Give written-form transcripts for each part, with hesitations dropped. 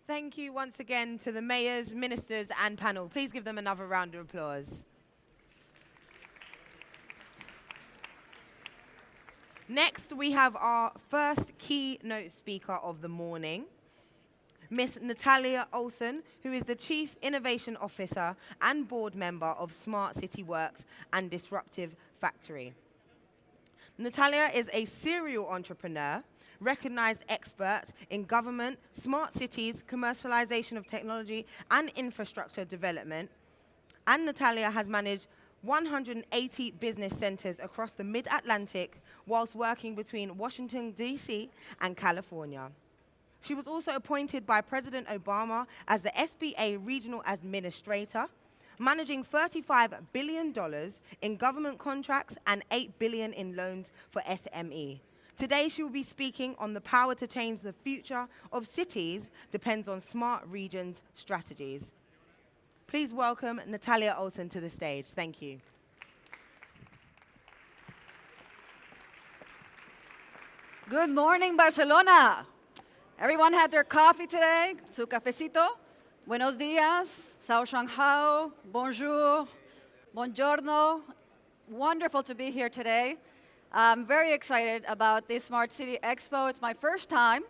Thank you once again to the mayors, ministers, and panel. Please give them another round of applause. Next, we have our first keynote speaker of the morning, Miss Natalia Olson, who is the Chief Innovation Officer and board member of Smart City Works and Disruptive Factory. Natalia is a serial entrepreneur, recognized expert in government, smart cities, commercialization of technology, and infrastructure development. And Natalia has managed 180 business centers across the Mid-Atlantic whilst working between Washington, D.C. and California. She was also appointed by President Obama as the SBA Regional Administrator, managing $35 billion in government contracts and $8 billion in loans for SME. Today, she will be speaking on the power to change the future of cities depends on smart regions strategies. Please welcome Natalia Olson to the stage. Thank you. Good morning, Barcelona. Everyone had their coffee today? Su cafecito? Buenos días, Sao Shanghao, bonjour, buongiorno. Wonderful to be here today. I'm very excited about this Smart City Expo. It's my first time.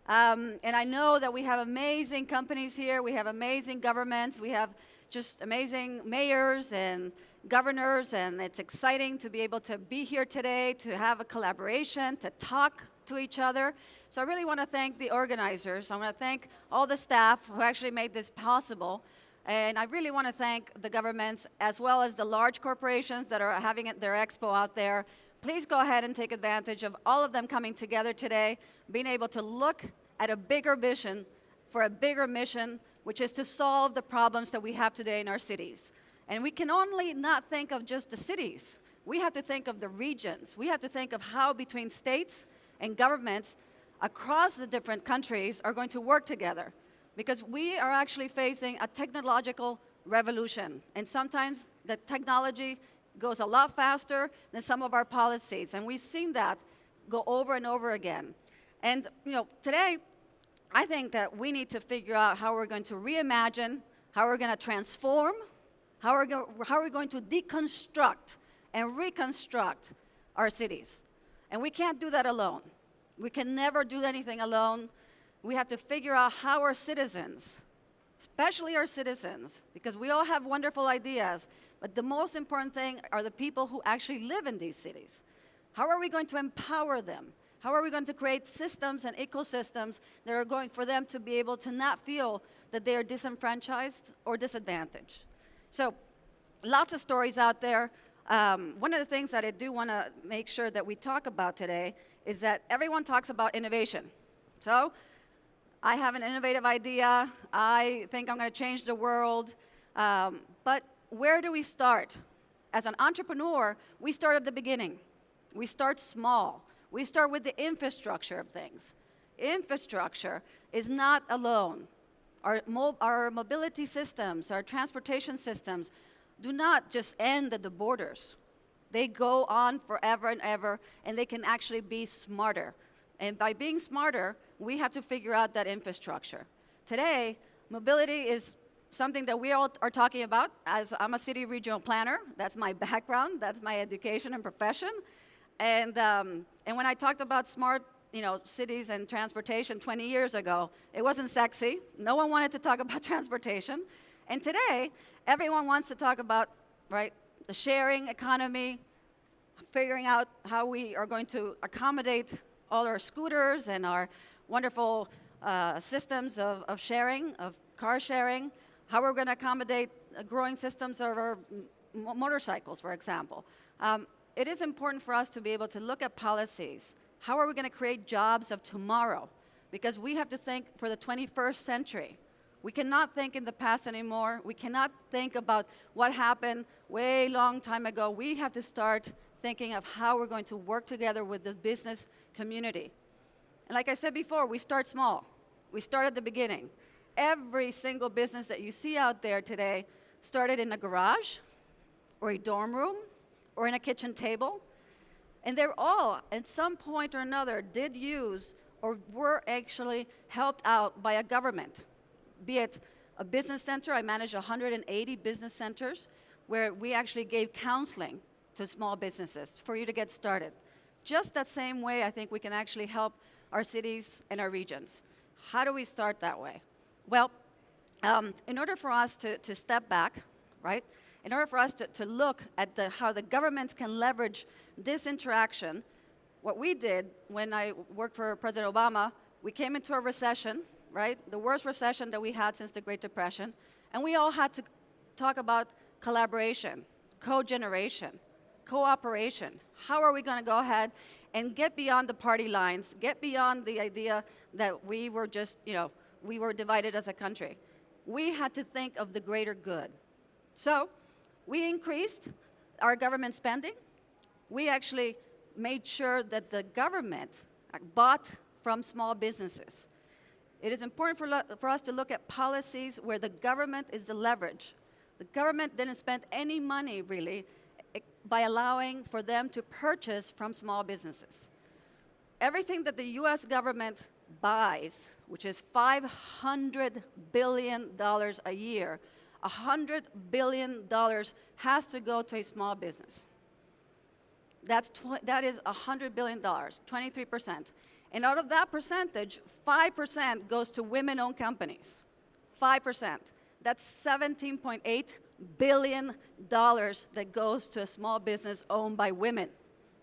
And I know that we have amazing companies here. We have amazing governments. We have just amazing mayors and governors. And it's exciting to be able to be here today, to have a collaboration, to talk to each other. So I really want to thank the organizers. I want to thank all the staff who actually made this possible. And I really want to thank the governments as well as the large corporations that are having their expo out there. Please go ahead and take advantage of all of them coming together today, being able to look at a bigger vision for a bigger mission, which is to solve the problems that we have today in our cities. And we can only not think of just the cities. We have to think of the regions. We have to think of how between states and governments across the different countries are going to work together. Because we are actually facing a technological revolution. And sometimes the technology goes a lot faster than some of our policies. And we've seen that go over and over again. And today, I think that we need to figure out how we're going to reimagine, how we're going to transform, how we're going to deconstruct and reconstruct our cities. And we can't do that alone. We can never do anything alone. We have to figure out how our citizens, especially our citizens, because we all have wonderful ideas, but the most important thing are the people who actually live in these cities. How are we going to empower them? How are we going to create systems and ecosystems that are going for them to be able to not feel that they are disenfranchised or disadvantaged? So lots of stories out there. One of the things that I do want to make sure that we talk about today is that everyone talks about innovation. So I have an innovative idea. I think I'm going to change the world. But where do we start? As an entrepreneur, we start at the beginning. We start small. We start with the infrastructure of things. Infrastructure is not alone. Our mobility systems, our transportation systems, do not just end at the borders. They go on forever and ever, and they can actually be smarter. And by being smarter, we have to figure out that infrastructure. Today, mobility is something that we all are talking about. As I'm a city regional planner, that's my background, that's my education and profession. And when I talked about smart cities and transportation 20 years ago, it wasn't sexy. No one wanted to talk about transportation. And today, everyone wants to talk about, right, the sharing economy, figuring out how we are going to accommodate all our scooters and our wonderful systems of sharing, of car sharing, how we're going to accommodate growing systems of our motorcycles, for example. It is important for us to be able to look at policies. How are we going to create jobs of tomorrow? Because we have to think for the 21st century. We cannot think in the past anymore. We cannot think about what happened way long time ago. We have to start thinking of how we're going to work together with the business community. And like I said before, we start small. We start at the beginning. Every single business that you see out there today started in a garage or a dorm room or in a kitchen table. And they're all, at some point or another, did use or were actually helped out by a government, be it a business center. I manage 180 business centers where we actually gave counseling to small businesses for you to get started. Just that same way, I think we can actually help our cities and our regions. How do we start that way? Well, in order for us to step back, right? In order for us to look at how the governments can leverage this interaction, what we did when I worked for President Obama, we came into a recession, right? The worst recession that we had since the Great Depression. And we all had to talk about collaboration, co-generation, cooperation. How are we going to go ahead and get beyond the party lines, get beyond the idea that we were just, we were divided as a country? We had to think of the greater good. So we increased our government spending. We actually made sure that the government bought from small businesses. It is important for us to look at policies where the government is the leverage. The government didn't spend any money, really, by allowing for them to purchase from small businesses. Everything that the US government buys, which is $500 billion a year, $100 billion has to go to a small business. That is $100 billion, 23%. And out of that percentage, 5% goes to women-owned companies. 5%. That's $17.8 billion that goes to a small business owned by women.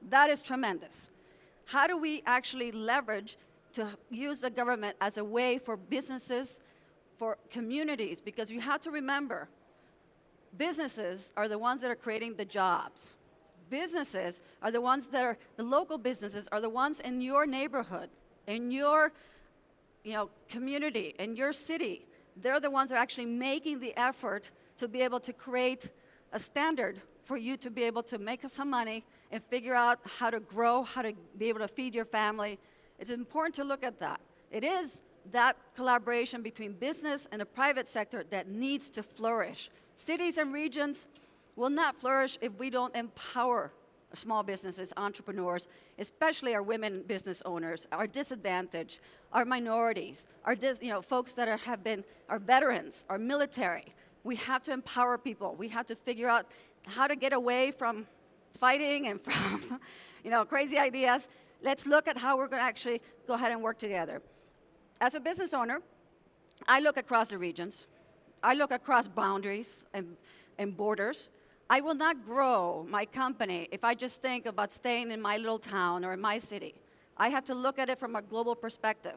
That is tremendous. How do we actually leverage to use the government as a way for businesses, for communities? Because you have to remember, businesses are the ones that are creating the jobs. Businesses are the ones that are, the local businesses are the ones in your neighborhood, in your community, in your city. They're the ones that are actually making the effort to be able to create a standard for you to be able to make some money and figure out how to grow, how to be able to feed your family. It's important to look at that. It is that collaboration between business and the private sector that needs to flourish. Cities and regions will not flourish if we don't empower small businesses, entrepreneurs, especially our women business owners, our disadvantaged, our minorities, our folks that have been our veterans, our military. We have to empower people. We have to figure out how to get away from fighting and from crazy ideas. Let's look at how we're going to actually go ahead and work together. As a business owner, I look across the regions. I look across boundaries and borders. I will not grow my company if I just think about staying in my little town or in my city. I have to look at it from a global perspective.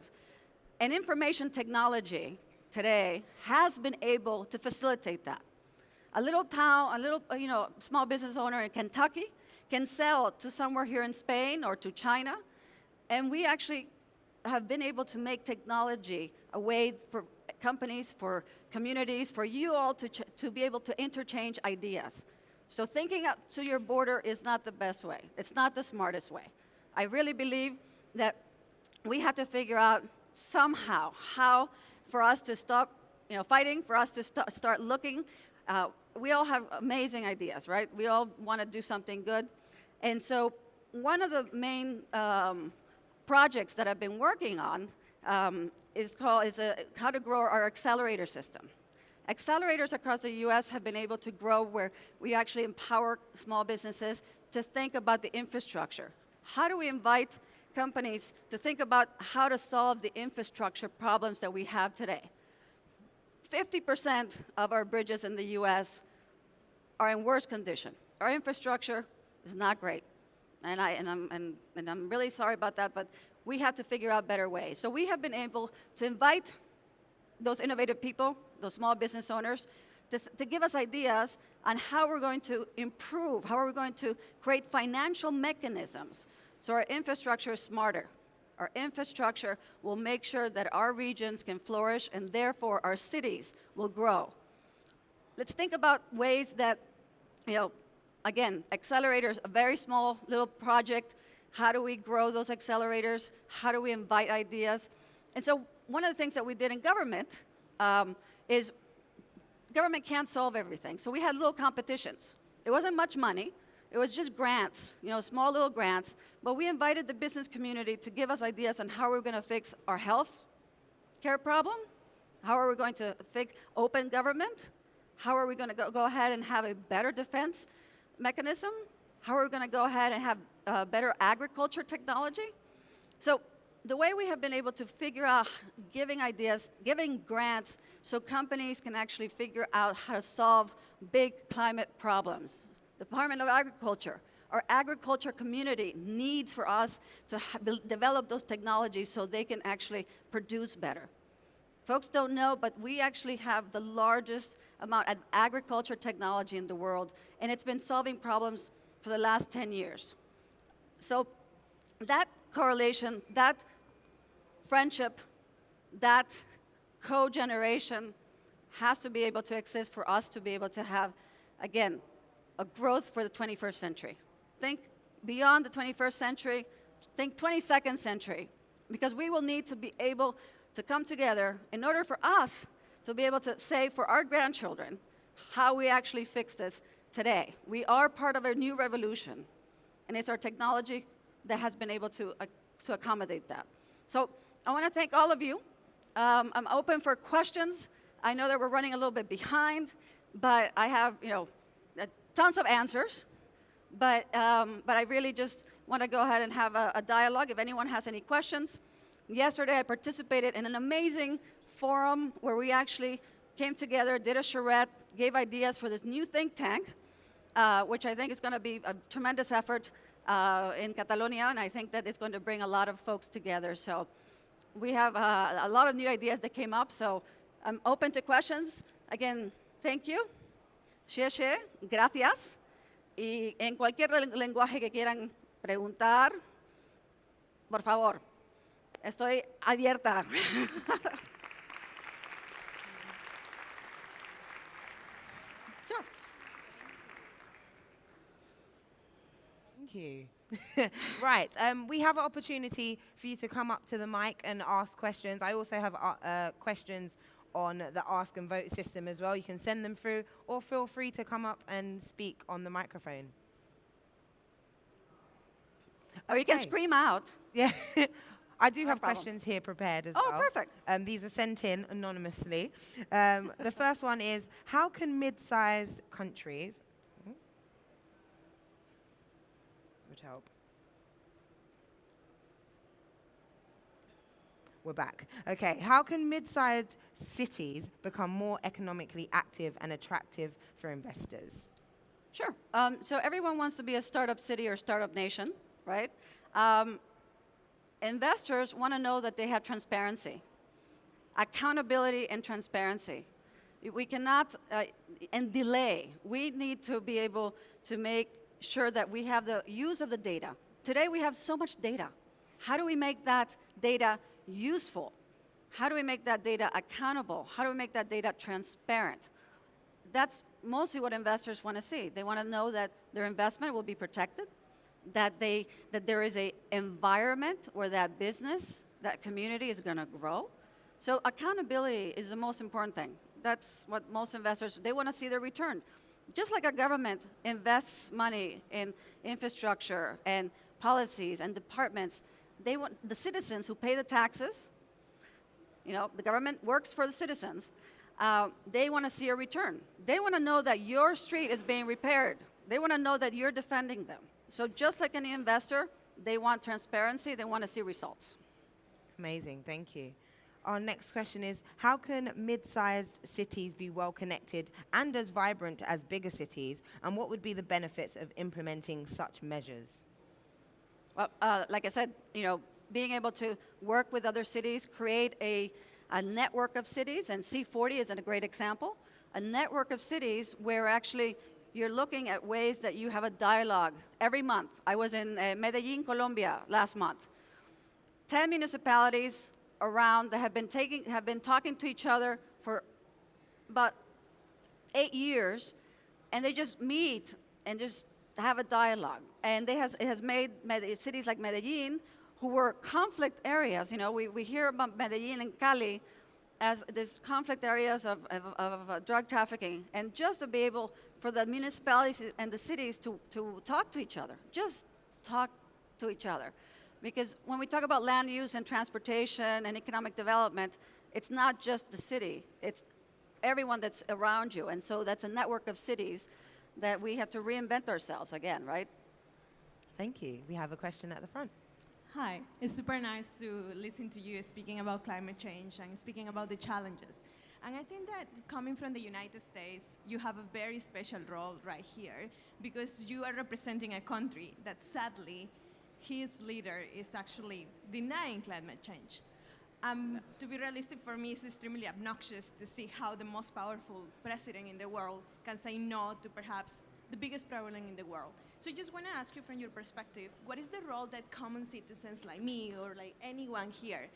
And information technology today has been able to facilitate that. A little town, a little small business owner in Kentucky can sell to somewhere here in Spain or to China. And we actually have been able to make technology a way for companies, for communities, for you all to be able to interchange ideas. So thinking up to your border is not the best way. It's not the smartest way. I really believe that we have to figure out somehow how for us to stop fighting, for us to start looking. We all have amazing ideas, right? We all want to do something good. And so one of the main projects that I've been working on is how to grow our accelerator system. Accelerators across the US have been able to grow where we actually empower small businesses to think about the infrastructure. How do we invite companies to think about how to solve the infrastructure problems that we have today? 50% of our bridges in the US are in worse condition. Our infrastructure is not great. And I'm really sorry about that, but we have to figure out better ways. So we have been able to invite those innovative people, those small business owners, to give us ideas on how we're going to improve, how are we going to create financial mechanisms so our infrastructure is smarter. Our infrastructure will make sure that our regions can flourish and therefore our cities will grow. Let's think about ways that, again, accelerators, a very small little project. How do we grow those accelerators? How do we invite ideas? And so one of the things that we did in government is government can't solve everything. So we had little competitions. It wasn't much money. It was just grants, small little grants. But we invited the business community to give us ideas on how we're going to fix our health care problem, how are we going to fix open government, how are we going to go ahead and have a better defense mechanism, how are we going to go ahead and have better agriculture technology. So the way we have been able to figure out giving ideas, giving grants, so companies can actually figure out how to solve big climate problems. Department of Agriculture, our agriculture community needs for us to develop those technologies so they can actually produce better. Folks don't know, but we actually have the largest amount of agriculture technology in the world, and it's been solving problems for the last 10 years. So that correlation, that friendship, that co-generation has to be able to exist for us to be able to have, again, a growth for the 21st century. Think beyond the 21st century, think 22nd century, because we will need to be able to come together in order for us to be able to say for our grandchildren how we actually fix this today. We are part of a new revolution, and it's our technology that has been able to accommodate that. So I want to thank all of you. I'm open for questions. I know that we're running a little bit behind, but I have tons of answers. But I really just want to go ahead and have a dialogue if anyone has any questions. Yesterday, I participated in an amazing forum where we actually came together, did a charrette, gave ideas for this new think tank, which I think is going to be a tremendous effort in Catalonia, and I think that it's going to bring a lot of folks together. So we have a lot of new ideas that came up, so I'm open to questions. Again, thank you. Xie, gracias. Y en cualquier lenguaje que quieran preguntar, por favor. Estoy abierta. Sure. Thank you. Right, we have an opportunity for you to come up to the mic and ask questions. I also have questions on the ask and vote system as well. You can send them through, or feel free to come up and speak on the microphone. Or you can scream out. Yeah. I do have problem. questions here prepared as well. Oh, perfect. These were sent in anonymously. The first one is, how can mid-sized countries... would help. We're back. Okay, how can mid-sized cities become more economically active and attractive for investors? Sure. So everyone wants to be a startup city or startup nation, right? Investors want to know that they have transparency, accountability and transparency. We cannot, and delay. We need to be able to make sure that we have the use of the data. Today we have so much data. How do we make that data useful? How do we make that data accountable? How do we make that data transparent? That's mostly what investors want to see. They want to know that their investment will be protected, that there is an environment where that business, that community is going to grow. So accountability is the most important thing. That's what most investors, they want to see their return. Just like a government invests money in infrastructure and policies and departments, they want the citizens who pay the taxes, the government works for the citizens, they want to see a return. They want to know that your street is being repaired. They want to know that you're defending them. So just like any investor, they want transparency, they want to see results. Amazing, thank you. Our next question is, how can mid-sized cities be well connected and as vibrant as bigger cities, and what would be the benefits of implementing such measures? Well, like I said, being able to work with other cities, create a network of cities, and C40 is a great example, a network of cities where actually you're looking at ways that you have a dialogue every month. I was in Medellin, Colombia last month. 10 municipalities around that have been talking to each other for about 8 years, and they just meet and just have a dialogue. And it has made cities like Medellin, who were conflict areas. We hear about Medellin and Cali as these conflict areas of drug trafficking, and just to be able for the municipalities and the cities to talk to each other. Just talk to each other. Because when we talk about land use and transportation and economic development, it's not just the city, it's everyone that's around you. And so that's a network of cities that we have to reinvent ourselves again, right? Thank you. We have a question at the front. Hi, it's super nice to listen to you speaking about climate change and speaking about the challenges. And I think that coming from the United States, you have a very special role right here because you are representing a country that sadly, his leader is actually denying climate change. To be realistic, for me, it's extremely obnoxious to see how the most powerful president in the world can say no to perhaps the biggest problem in the world. So I just want to ask you from your perspective, what is the role that common citizens like me or like anyone here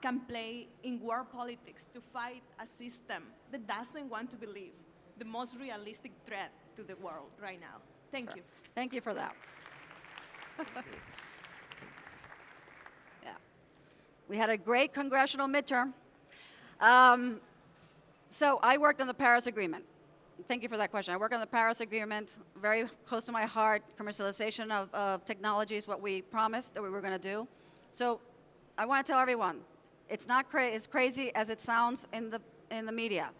can play in world politics to fight a system that doesn't want to believe the most realistic threat to the world right now? Thank you. Thank you for that. Yeah. We had a great congressional midterm. So I worked on the Paris Agreement. Thank you for that question. I work on the Paris Agreement, very close to my heart. Commercialization of technology is what we promised that we were going to do. So I want to tell everyone, it's not as crazy as it sounds in the media.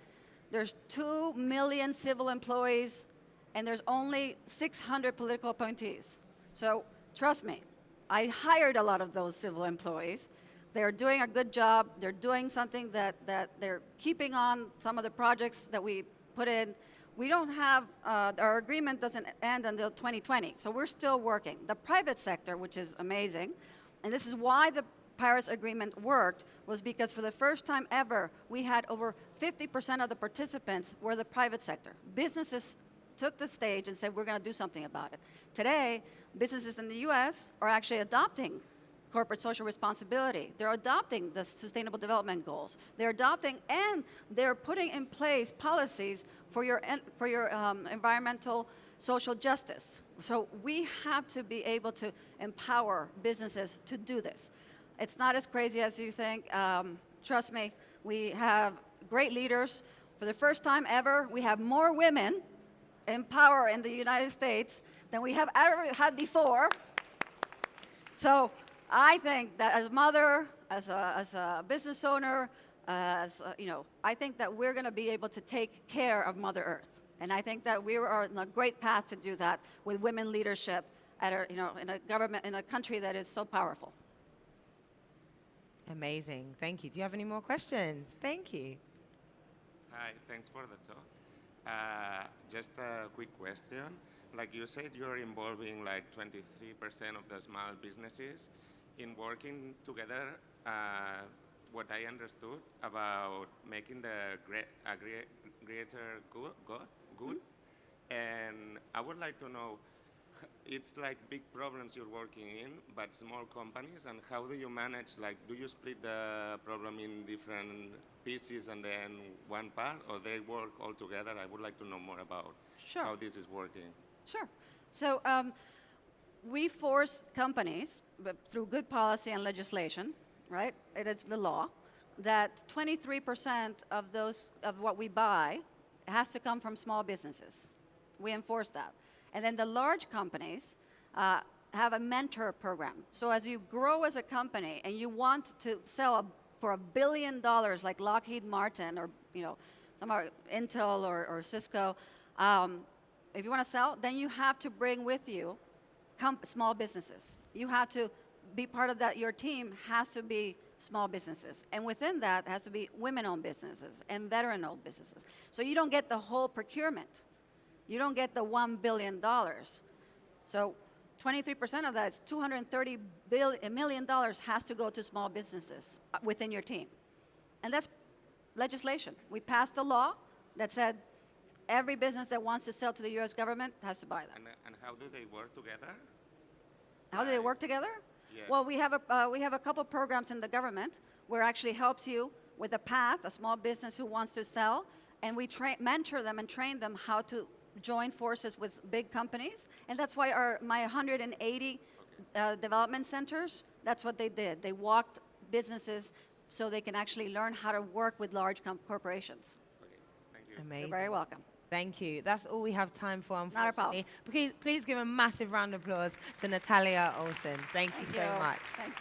There's 2 million civil employees, and there's only 600 political appointees. So trust me, I hired a lot of those civil employees. They're doing a good job. They're doing something that they're keeping on some of the projects that we put in. We don't have, our agreement doesn't end until 2020, so we're still working. The private sector, which is amazing, and this is why the Paris Agreement worked, was because for the first time ever, we had over 50% of the participants were the private sector. Businesses took the stage and said, we're going to do something about it. Today, businesses in the US are actually adopting corporate social responsibility. They're adopting the Sustainable Development Goals. They're adopting and they're putting in place policies for your environmental social justice. So we have to be able to empower businesses to do this. It's not as crazy as you think. Trust me, we have great leaders. For the first time ever, we have more women in power in the United States than we have ever had before. So I think that as a mother, as a business owner, I think that we're going to be able to take care of Mother Earth. And I think that we are on a great path to do that with women leadership at in a government, in a country that is so powerful. Amazing. Thank you. Do you have any more questions? Thank you. Hi, thanks for the talk. Just a quick question. Like you said, you're involving like 23% of the small businesses in working together. What I understood about making the greater good. And I would like to know, it's like big problems you're working in, but small companies, and how do you manage, like, do you split the problem in different pieces and then one part, or they work all together? I would like to know more about how this is working. Sure. So we force companies, but through good policy and legislation, right? It is the law, that 23% of what we buy has to come from small businesses. We enforce that. And then the large companies have a mentor program. So as you grow as a company and you want to sell for $1 billion, like Lockheed Martin or some are Intel or Cisco, if you want to sell, then you have to bring with you small businesses. You have to be part of that. Your team has to be small businesses. And within that has to be women-owned businesses and veteran-owned businesses. So you don't get the whole procurement. You don't get the $1 billion. So 23% of that is $230 million has to go to small businesses within your team. And that's legislation. We passed a law that said every business that wants to sell to the US government has to buy that. And how do they work together? How do they work together? Yeah. Well, we have a couple programs in the government where it actually helps you with a path, a small business who wants to sell, and we mentor them and train them how to join forces with big companies. And that's why my 180 development centers, that's what they did. They walked businesses so they can actually learn how to work with large corporations. Okay, thank you. Amazing. You're very welcome. Thank you. That's all we have time for, Not a problem. unfortunately. Please give a massive round of applause to Natalia Olson. Thank you so much. Thanks.